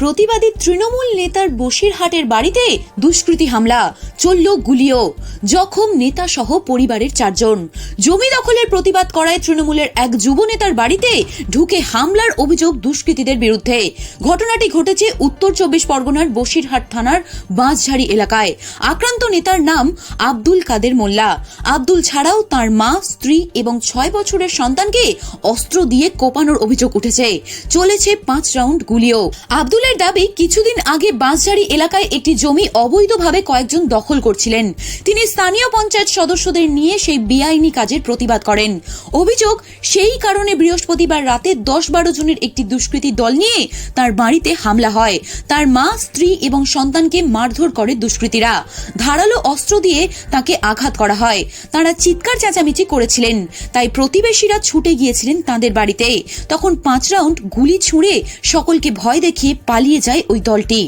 প্রতিবাদী তৃণমূল নেতার বসিরহাটের বাড়িতে দুষ্কৃতী হামলা, চলল গুলিও, জখম নেতা সহ পরিবারের 4 জন। জমি দখলের প্রতিবাদ করায় তৃণমূলের এক যুব নেতার বাড়িতে ঢুকে হামলার অভিযোগ দুষ্কৃতীদের বিরুদ্ধে। ঘটনাটি ঘটেছে উত্তর 24 পরগনার বসিরহাট থানার বাঁশঝাড়ি এলাকায়। আক্রান্ত নেতার নাম আব্দুল কাদের মোল্লা। আব্দুল ছাড়াও তার মা, স্ত্রী এবং 6 বছরের সন্তানকে অস্ত্র দিয়ে কোপানোর অভিযোগ উঠেছে। চলেছে 5 রাউন্ড গুলিও। আব্দুলের দাবি, কিছুদিন আগে বাঁশঝাড়ি এলাকায় একটি জমি অবৈধভাবে কয়েকজন দখল করছিলেন। তিনি স্থানীয় পঞ্চায়েত সদস্যদের নিয়ে সেই বেআইনি কাজের প্রতিবাদ করেন। অভিযোগ, সেই কারণে বৃহস্পতিবার রাতে 10-12 জনের একটি দুষ্কৃতী দল নিয়ে তার বাড়িতে হামলা হয়। তার মা, স্ত্রী এবং সন্তানকে মারধর করে দুষ্কৃতীরা। ধারালো অস্ত্র দিয়ে তাকে আঘাত করা হয়। তারা চিৎকার চেঁচামেচি করেছিলেন, তাই প্রতিবেশীরা ছুটে গিয়েছিলেন তাদের বাড়িতে। তখন 5 রাউন্ড গুলি ছুঁড়ে সকলকে ভয় দেখিয়ে পালিয়ে যায় ওই দলটি।